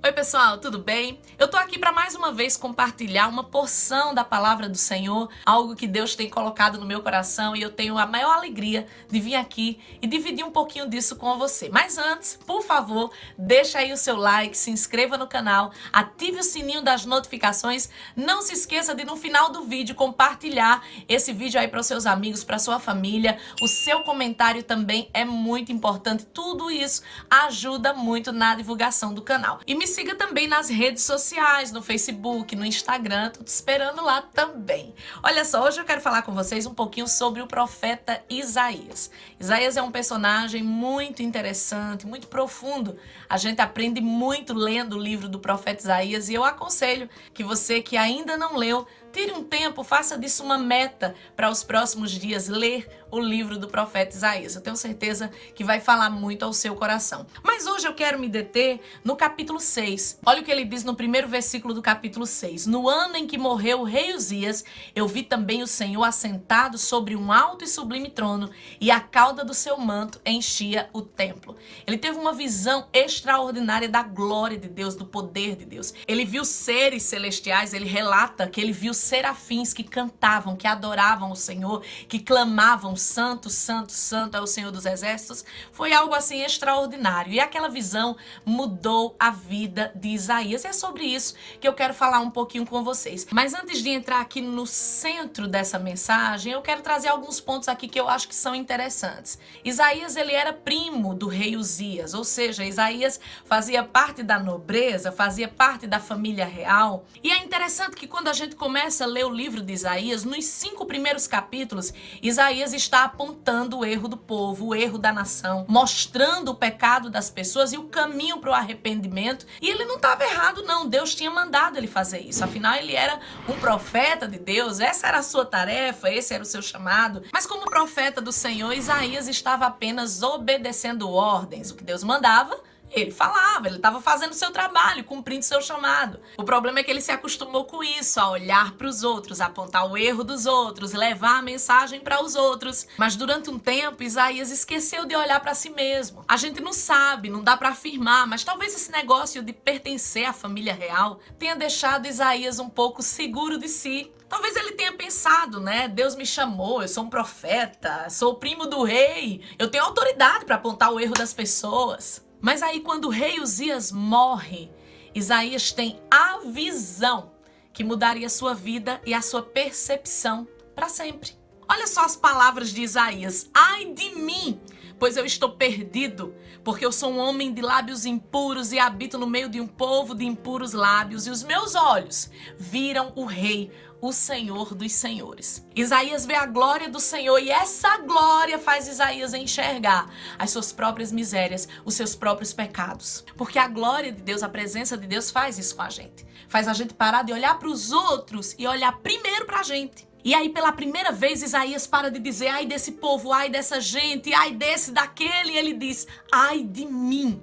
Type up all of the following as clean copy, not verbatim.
Oi pessoal, tudo bem? Eu tô aqui para mais uma vez compartilhar uma porção da palavra do Senhor, algo que Deus tem colocado no meu coração e eu tenho a maior alegria de vir aqui e dividir um pouquinho disso com você. Mas antes, por favor, deixa aí o seu like, se inscreva no canal, ative o sininho das notificações, não se esqueça de no final do vídeo compartilhar esse vídeo aí para os seus amigos, para sua família. O seu comentário também é muito importante, tudo isso ajuda muito na divulgação do canal. E me siga também nas redes sociais, no Facebook, no Instagram, tô te esperando lá também. Olha só, hoje eu quero falar com vocês um pouquinho sobre o profeta Isaías. Isaías é um personagem muito interessante, muito profundo. A gente aprende muito lendo o livro do profeta Isaías e eu aconselho que você que ainda não leu, tire um tempo, faça disso uma meta para os próximos dias ler o livro do profeta Isaías. Eu tenho certeza que vai falar muito ao seu coração. Mas hoje eu quero me deter no capítulo 6. Olha o que ele diz no primeiro versículo do capítulo 6. No ano em que morreu o rei Uzias, eu vi também o Senhor assentado sobre um alto e sublime trono, e a cauda do seu manto enchia o templo. Ele teve uma visão extraordinária da glória de Deus, do poder de Deus. Ele viu seres celestiais, ele relata que ele viu serafins que cantavam, que adoravam o Senhor, que clamavam santo, santo, santo é o Senhor dos exércitos. Foi algo assim extraordinário. E aquela visão mudou a vida de Isaías. E é sobre isso que eu quero falar um pouquinho com vocês. Mas antes de entrar aqui no centro dessa mensagem, eu quero trazer alguns pontos aqui que eu acho que são interessantes. Isaías, ele era primo do rei Uzias, ou seja, Isaías fazia parte da nobreza, fazia parte da família real. E é interessante que quando a gente começa a ler o livro de Isaías, nos 5 primeiros capítulos, Isaías está apontando o erro do povo, o erro da nação, mostrando o pecado das pessoas e o caminho para o arrependimento. E ele não estava errado não, Deus tinha mandado ele fazer isso. Afinal, ele era um profeta de Deus, essa era a sua tarefa, esse era o seu chamado. Mas como profeta do Senhor, Isaías estava apenas obedecendo ordens, o que Deus mandava. Ele falava, ele estava fazendo o seu trabalho, cumprindo seu chamado. O problema é que ele se acostumou com isso, a olhar para os outros, a apontar o erro dos outros, levar a mensagem para os outros. Mas durante um tempo, Isaías esqueceu de olhar para si mesmo. A gente não sabe, não dá para afirmar, mas talvez esse negócio de pertencer à família real tenha deixado Isaías um pouco seguro de si. Talvez ele tenha pensado, né? Deus me chamou, eu sou um profeta, sou o primo do rei, eu tenho autoridade para apontar o erro das pessoas. Mas aí quando o rei Uzias morre, Isaías tem a visão que mudaria a sua vida e a sua percepção para sempre. Olha só as palavras de Isaías. Ai de mim, pois eu estou perdido, porque eu sou um homem de lábios impuros e habito no meio de um povo de impuros lábios, e os meus olhos viram o rei, o Senhor dos senhores. Isaías vê a glória do Senhor e essa glória faz Isaías enxergar as suas próprias misérias, os seus próprios pecados. Porque a glória de Deus, a presença de Deus faz isso com a gente. Faz a gente parar de olhar para os outros e olhar primeiro para a gente. E aí, pela primeira vez, Isaías para de dizer, ai desse povo, ai dessa gente, ai desse, daquele. E ele diz, ai de mim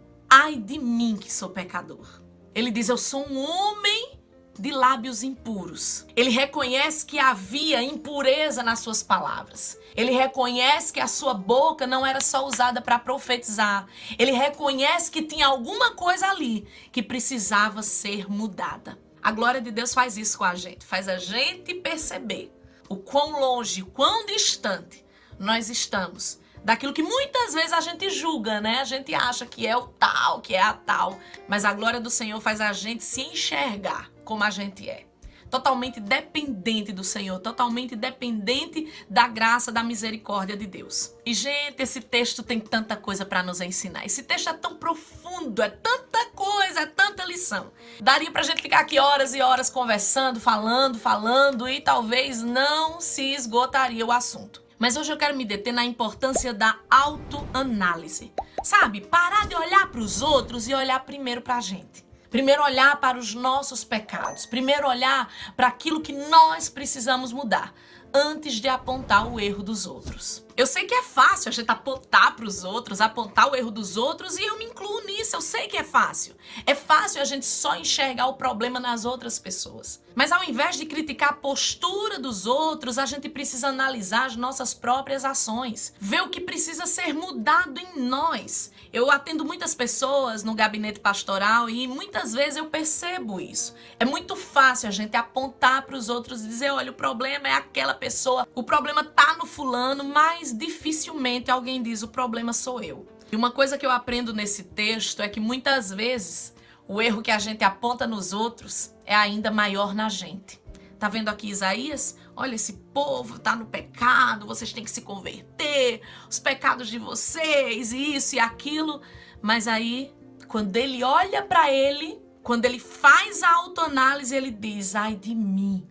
que sou pecador. Ele diz, eu sou um homem de lábios impuros. Ele reconhece que havia impureza nas suas palavras. Ele reconhece que a sua boca não era só usada para profetizar. Ele reconhece que tinha alguma coisa ali que precisava ser mudada. A glória de Deus faz isso com a gente. Faz a gente perceber o quão longe, o quão distante nós estamos daquilo que muitas vezes a gente julga, né? A gente acha que é o tal, que é a tal. Mas a glória do Senhor faz a gente se enxergar como a gente é. Totalmente dependente do Senhor, totalmente dependente da graça, da misericórdia de Deus. E, gente, esse texto tem tanta coisa para nos ensinar. Esse texto é tão profundo, é tanta coisa, é tanta lição. Daria pra gente ficar aqui horas e horas conversando, falando e talvez não se esgotaria o assunto. Mas hoje eu quero me deter na importância da autoanálise. Sabe, parar de olhar para os outros e olhar primeiro para a gente. Primeiro olhar para os nossos pecados. Primeiro olhar para aquilo que nós precisamos mudar. antes de apontar o erro dos outros. Eu sei que é fácil a gente apontar para os outros, apontar o erro dos outros, e eu me incluo nisso, eu sei que é fácil. É fácil a gente só enxergar o problema nas outras pessoas. Mas ao invés de criticar a postura dos outros, a gente precisa analisar as nossas próprias ações, ver o que precisa ser mudado em nós. Eu atendo muitas pessoas no gabinete pastoral e muitas vezes eu percebo isso. É muito fácil a gente apontar para os outros e dizer, olha, o problema é aquela pessoa, o problema tá no fulano, mas dificilmente alguém diz, o problema sou eu. E uma coisa que eu aprendo nesse texto é que muitas vezes o erro que a gente aponta nos outros é ainda maior na gente. Tá vendo aqui Isaías? Olha, esse povo tá no pecado, vocês têm que se converter, os pecados de vocês, isso e aquilo. Mas aí, quando ele olha para ele, quando ele faz a autoanálise, ele diz, ai de mim,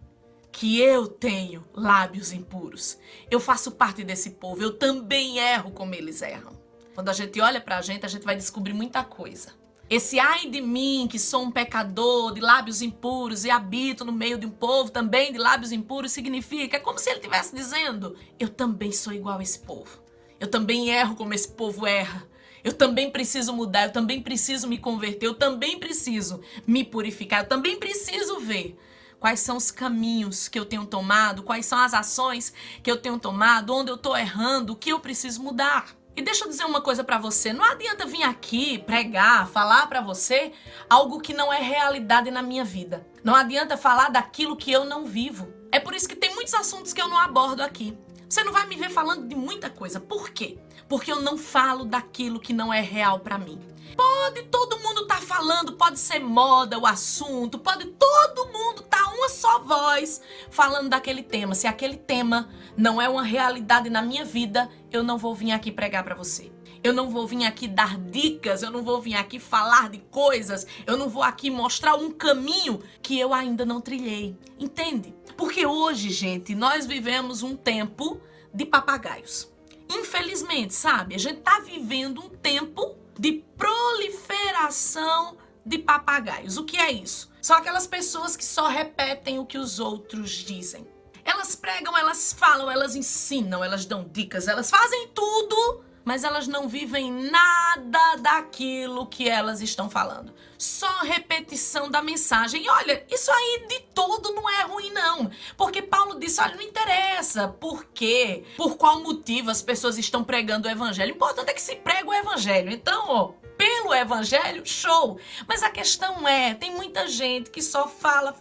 que eu tenho lábios impuros. Eu faço parte desse povo, eu também erro como eles erram. Quando a gente olha pra gente, a gente vai descobrir muita coisa. Esse ai de mim, que sou um pecador de lábios impuros e habito no meio de um povo também de lábios impuros, significa, é como se ele estivesse dizendo, eu também sou igual a esse povo. Eu também erro como esse povo erra. Eu também preciso mudar, eu também preciso me converter, eu também preciso me purificar, eu também preciso ver quais são os caminhos que eu tenho tomado, quais são as ações que eu tenho tomado, onde eu estou errando, o que eu preciso mudar. E deixa eu dizer uma coisa pra você, não adianta vir aqui pregar, falar pra você algo que não é realidade na minha vida. Não adianta falar daquilo que eu não vivo. É por isso que tem muitos assuntos que eu não abordo aqui. Você não vai me ver falando de muita coisa. Por quê? Porque eu não falo daquilo que não é real pra mim. Pode todo mundo tá falando, pode ser moda o assunto, pode todo mundo tá uma só voz falando daquele tema. Se aquele tema não é uma realidade na minha vida, eu não vou vir aqui pregar pra você. Eu não vou vir aqui dar dicas, eu não vou vir aqui falar de coisas, eu não vou aqui mostrar um caminho que eu ainda não trilhei. Entende? Porque hoje, gente, nós vivemos um tempo de papagaios. Infelizmente, sabe? A gente tá vivendo um tempo de proliferação de papagaios. O que é isso? São aquelas pessoas que só repetem o que os outros dizem. Elas pregam, elas falam, elas ensinam, elas dão dicas, elas fazem tudo, mas elas não vivem nada daquilo que elas estão falando. Só repetição da mensagem. E olha, isso aí de todo não é ruim não. Porque Paulo disse, olha, não interessa por quê, por qual motivo as pessoas estão pregando o evangelho. O importante é que se prega o evangelho. Então, ó, pelo evangelho, show. Mas a questão é, tem muita gente que só fala,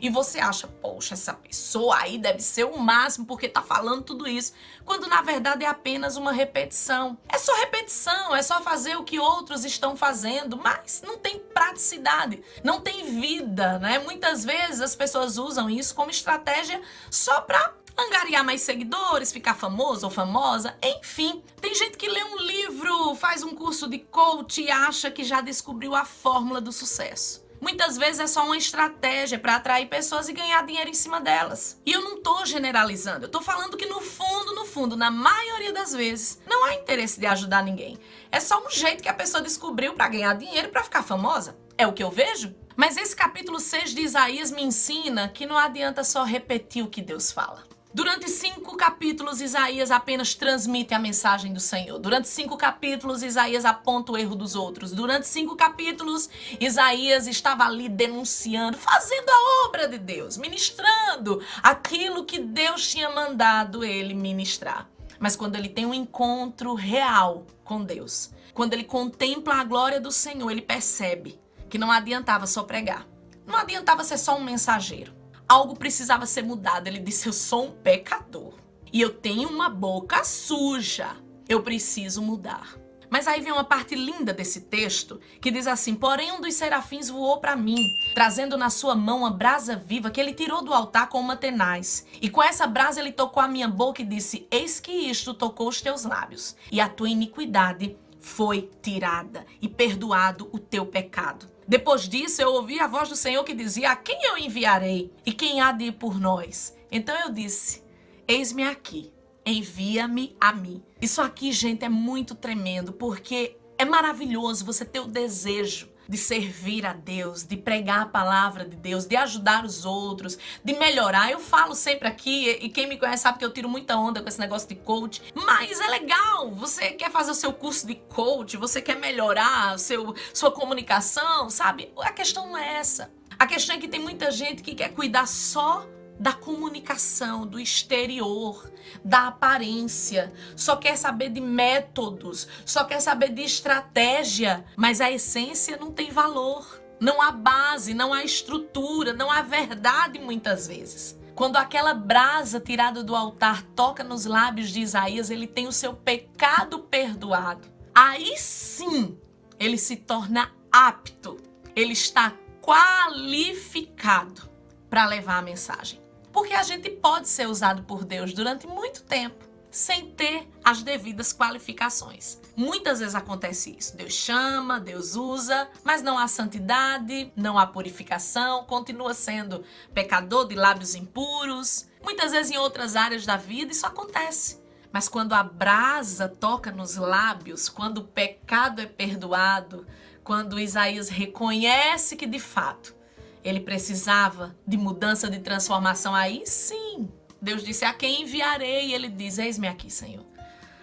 e você acha, poxa, essa pessoa aí deve ser o máximo porque tá falando tudo isso. Quando na verdade é apenas uma repetição. É só repetição, é só fazer o que outros estão fazendo, mas não tem praticidade, não tem vida, né? Muitas vezes as pessoas usam isso como estratégia só pra angariar mais seguidores, ficar famoso ou famosa, enfim. Tem gente que lê um livro, faz um curso de coach e acha que já descobriu a fórmula do sucesso. Muitas vezes é só uma estratégia para atrair pessoas e ganhar dinheiro em cima delas. E eu não tô generalizando, eu tô falando que no fundo, na maioria das vezes, não há interesse de ajudar ninguém. É só um jeito que a pessoa descobriu para ganhar dinheiro e para ficar famosa. É o que eu vejo. Mas esse capítulo 6 de Isaías me ensina que não adianta só repetir o que Deus fala. Durante 5 capítulos, Isaías apenas transmite a mensagem do Senhor. Durante 5 capítulos, Isaías aponta o erro dos outros. Durante 5 capítulos, Isaías estava ali denunciando, fazendo a obra de Deus, ministrando aquilo que Deus tinha mandado ele ministrar. Mas quando ele tem um encontro real com Deus, quando ele contempla a glória do Senhor, ele percebe que não adiantava só pregar. Não adiantava ser só um mensageiro. Algo precisava ser mudado. Ele disse, eu sou um pecador e eu tenho uma boca suja. Eu preciso mudar. Mas aí vem uma parte linda desse texto que diz assim, porém um dos serafins voou para mim, trazendo na sua mão uma brasa viva que ele tirou do altar com uma tenaz. E com essa brasa ele tocou a minha boca e disse, eis que isto tocou os teus lábios, e a tua iniquidade foi tirada e perdoado o teu pecado. Depois disso, eu ouvi a voz do Senhor que dizia, a quem eu enviarei? E quem há de ir por nós? Então eu disse, eis-me aqui, envia-me a mim. Isso aqui, gente, é muito tremendo, porque é maravilhoso você ter o desejo de servir a Deus, de pregar a palavra de Deus, de ajudar os outros, de melhorar. Eu falo sempre aqui, e quem me conhece sabe que eu tiro muita onda com esse negócio de coach, mas é legal. Você quer fazer o seu curso de coach, você quer melhorar sua comunicação, sabe? A questão não é essa. A questão é que tem muita gente que quer cuidar só da comunicação, do exterior, da aparência, só quer saber de métodos, só quer saber de estratégia, mas a essência não tem valor, não há base, não há estrutura, não há verdade muitas vezes. Quando aquela brasa tirada do altar toca nos lábios de Isaías, ele tem o seu pecado perdoado. Aí sim, ele se torna apto, ele está qualificado para levar a mensagem. Porque a gente pode ser usado por Deus durante muito tempo, sem ter as devidas qualificações. Muitas vezes acontece isso. Deus chama, Deus usa, mas não há santidade, não há purificação, continua sendo pecador de lábios impuros. Muitas vezes em outras áreas da vida isso acontece. Mas quando a brasa toca nos lábios, quando o pecado é perdoado, quando Isaías reconhece que de fato ele precisava de mudança, de transformação, aí sim, Deus disse: a quem enviarei? E ele diz: eis-me aqui, Senhor.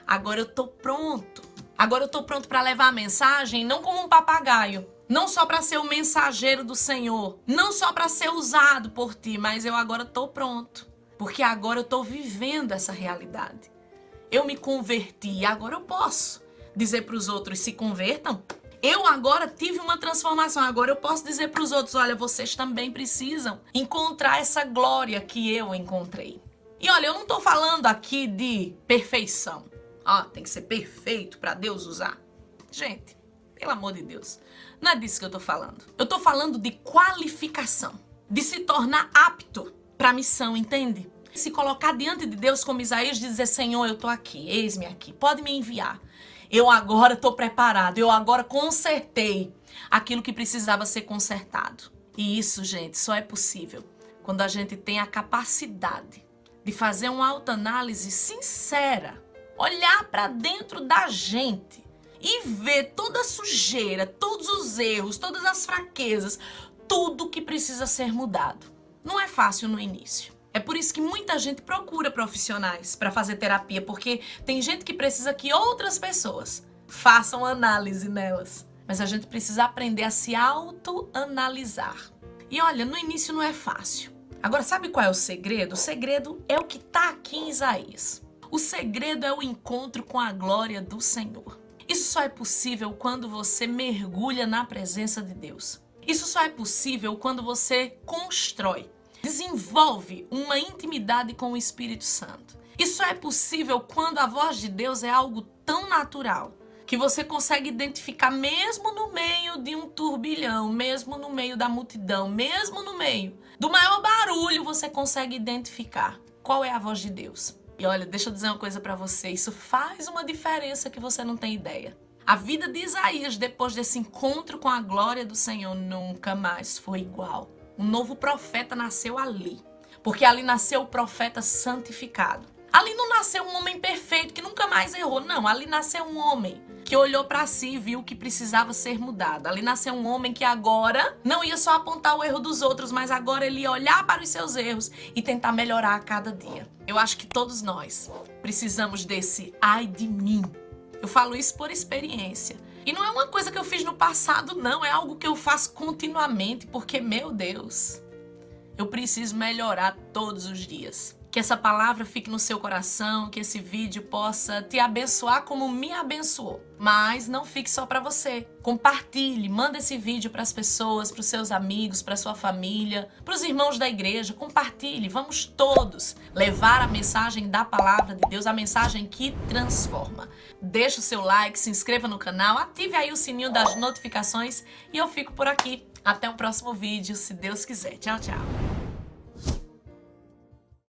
Agora eu estou pronto. Agora eu estou pronto para levar a mensagem, não como um papagaio, não só para ser o mensageiro do Senhor, não só para ser usado por ti, mas eu agora estou pronto. Porque agora eu estou vivendo essa realidade. Eu me converti e agora eu posso dizer para os outros: se convertam. Eu agora tive uma transformação, agora eu posso dizer para os outros: olha, vocês também precisam encontrar essa glória que eu encontrei. E olha, eu não estou falando aqui de perfeição. Tem que ser perfeito para Deus usar. Gente, pelo amor de Deus, não é disso que eu estou falando. Eu estou falando de qualificação, de se tornar apto para a missão, entende? Se colocar diante de Deus como Isaías e dizer: Senhor, eu estou aqui, eis-me aqui, pode me enviar. Eu agora estou preparado, eu agora consertei aquilo que precisava ser consertado. E isso, gente, só é possível quando a gente tem a capacidade de fazer uma autoanálise sincera, olhar para dentro da gente e ver toda a sujeira, todos os erros, todas as fraquezas, tudo que precisa ser mudado. Não é fácil no início. É por isso que muita gente procura profissionais para fazer terapia, porque tem gente que precisa que outras pessoas façam análise nelas. Mas a gente precisa aprender a se autoanalisar. E olha, no início não é fácil. Agora, sabe qual é o segredo? O segredo é o que está aqui em Isaías. O segredo é o encontro com a glória do Senhor. Isso só é possível quando você mergulha na presença de Deus. Isso só é possível quando você constrói, desenvolve uma intimidade com o Espírito Santo. Isso é possível quando a voz de Deus é algo tão natural que você consegue identificar mesmo no meio de um turbilhão, mesmo no meio da multidão, mesmo no meio do maior barulho, você consegue identificar qual é a voz de Deus. E olha, deixa eu dizer uma coisa para você, isso faz uma diferença que você não tem ideia. A vida de Isaías, depois desse encontro com a glória do Senhor, nunca mais foi igual. Um novo profeta nasceu ali, porque ali nasceu o profeta santificado. Ali não nasceu um homem perfeito que nunca mais errou, não. Ali nasceu um homem que olhou para si e viu que precisava ser mudado. Ali nasceu um homem que agora não ia só apontar o erro dos outros, mas agora ele ia olhar para os seus erros e tentar melhorar a cada dia. Eu acho que todos nós precisamos desse ai de mim. Eu falo isso por experiência. E não é uma coisa que eu fiz no passado, não. É algo que eu faço continuamente, porque, meu Deus, eu preciso melhorar todos os dias. Que essa palavra fique no seu coração, que esse vídeo possa te abençoar como me abençoou. Mas não fique só para você. Compartilhe, manda esse vídeo para as pessoas, para os seus amigos, para a sua família, para os irmãos da igreja. Compartilhe, vamos todos levar a mensagem da palavra de Deus, a mensagem que transforma. Deixa o seu like, se inscreva no canal, ative aí o sininho das notificações e eu fico por aqui. Até o próximo vídeo, se Deus quiser. Tchau, tchau.